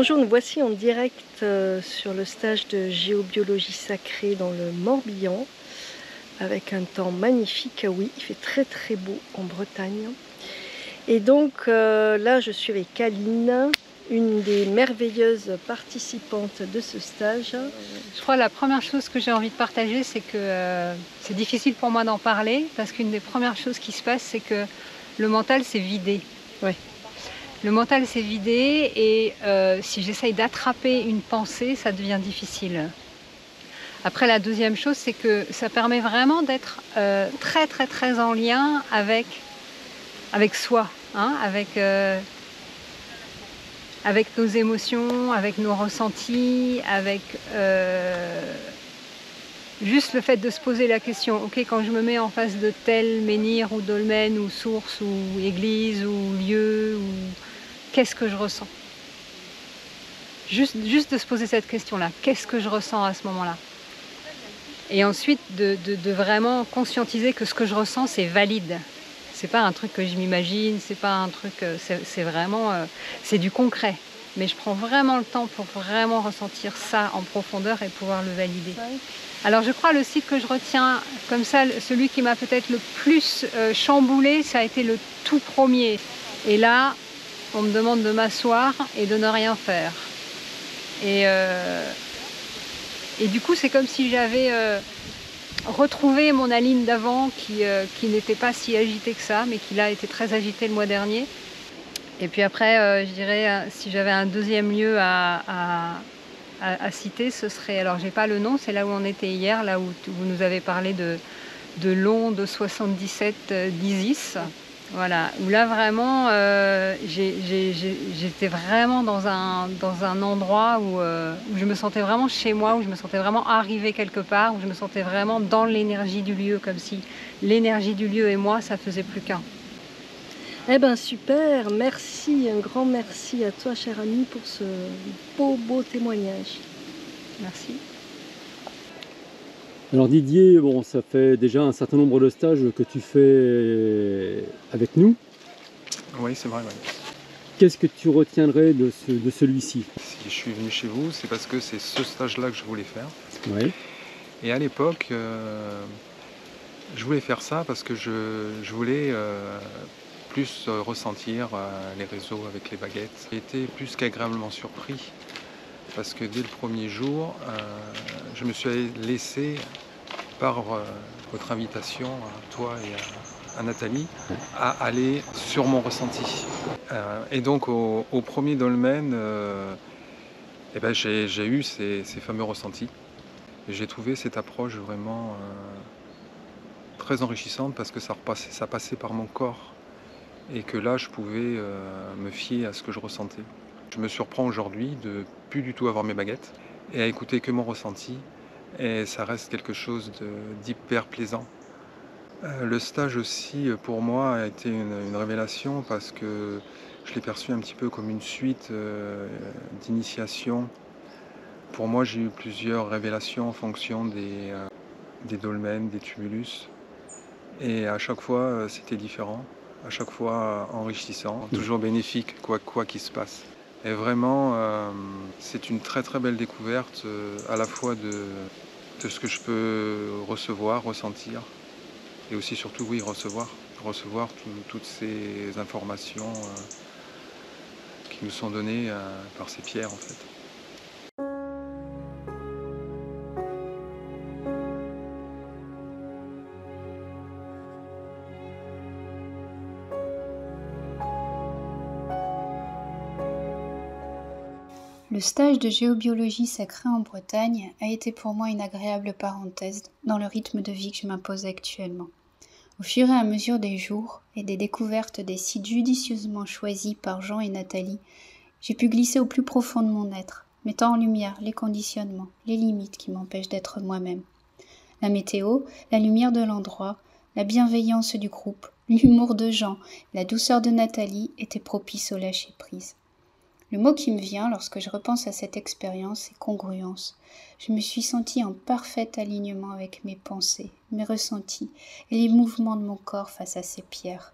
Bonjour, nous voici en direct sur le stage de géobiologie sacrée dans le Morbihan avec un temps magnifique. Oui, il fait très très beau en Bretagne. Et donc là je suis avec Aline, une des merveilleuses participantes de ce stage. Je crois que la première chose que j'ai envie de partager, c'est que c'est difficile pour moi d'en parler parce qu'une des premières choses qui se passe, c'est que le mental s'est vidé. Ouais. Le mental s'est vidé et si j'essaye d'attraper une pensée, ça devient difficile. Après, la deuxième chose, c'est que ça permet vraiment d'être très très très en lien avec soi, hein, avec nos émotions, avec nos ressentis, avec juste le fait de se poser la question, ok, quand je me mets en face de tel menhir ou dolmen ou source ou église ou lieu, ou qu'est-ce que je ressens? Juste de se poser cette question-là, qu'est-ce que je ressens à ce moment-là? Et ensuite de vraiment conscientiser que ce que je ressens, c'est valide. C'est pas un truc que je m'imagine, c'est pas un truc, c'est vraiment, c'est du concret. Mais je prends vraiment le temps pour vraiment ressentir ça en profondeur et pouvoir le valider. Alors je crois le site que je retiens comme ça, celui qui m'a peut-être le plus chamboulé, ça a été le tout premier. Et là, on me demande de m'asseoir et de ne rien faire. Et du coup, c'est comme si j'avais retrouvé mon Aline d'avant qui n'était pas si agitée que ça, mais qui là était très agitée le mois dernier. Et puis après, je dirais, si j'avais un deuxième lieu à citer, ce serait, alors j'ai pas le nom, c'est là où on était hier, là où vous nous avez parlé de l'onde 77 d'Isis. Voilà, où là vraiment, j'étais vraiment dans un endroit où je me sentais vraiment chez moi, où je me sentais vraiment arrivée quelque part, où je me sentais vraiment dans l'énergie du lieu, comme si l'énergie du lieu et moi, ça faisait plus qu'un. Eh ben super, merci, un grand merci à toi chère amie pour ce beau témoignage. Merci. Alors Didier, bon, ça fait déjà un certain nombre de stages que tu fais avec nous. Oui, c'est vrai. Oui. Qu'est-ce que tu retiendrais de celui-ci? Si je suis venu chez vous, c'est parce que c'est ce stage-là que je voulais faire. Oui. Et à l'époque, je voulais faire ça parce que je voulais plus ressentir les réseaux avec les baguettes. J'ai été plus qu'agréablement surpris parce que dès le premier jour, je me suis laissé par votre invitation, à toi et à Nathalie, à aller sur mon ressenti. Et donc au premier dolmen, eh ben, j'ai eu ces fameux ressentis. Et j'ai trouvé cette approche vraiment très enrichissante parce que ça passait par mon corps. Et que là, je pouvais me fier à ce que je ressentais. Je me surprends aujourd'hui de plus du tout avoir mes baguettes et à écouter que mon ressenti. Et ça reste quelque chose d'hyper plaisant. Le stage aussi, pour moi, a été une révélation parce que je l'ai perçu un petit peu comme une suite d'initiation. Pour moi, j'ai eu plusieurs révélations en fonction des dolmens, des tumulus. Et à chaque fois, c'était différent. À chaque fois enrichissant, toujours bénéfique, quoi qu'il se passe. Et vraiment, c'est une très très belle découverte, à la fois de ce que je peux recevoir, ressentir, et aussi surtout, oui, recevoir toutes ces informations qui nous sont données par ces pierres, en fait. Le stage de géobiologie sacrée en Bretagne a été pour moi une agréable parenthèse dans le rythme de vie que je m'impose actuellement. Au fur et à mesure des jours et des découvertes des sites judicieusement choisis par Jean et Nathalie, j'ai pu glisser au plus profond de mon être, mettant en lumière les conditionnements, les limites qui m'empêchent d'être moi-même. La météo, la lumière de l'endroit, la bienveillance du groupe, l'humour de Jean, la douceur de Nathalie étaient propices au lâcher-prise. Le mot qui me vient lorsque je repense à cette expérience est congruence. Je me suis sentie en parfait alignement avec mes pensées, mes ressentis et les mouvements de mon corps face à ces pierres.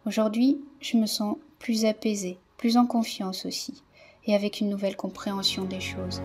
Aujourd'hui, je me sens plus apaisée, plus en confiance aussi. et avec une nouvelle compréhension des choses.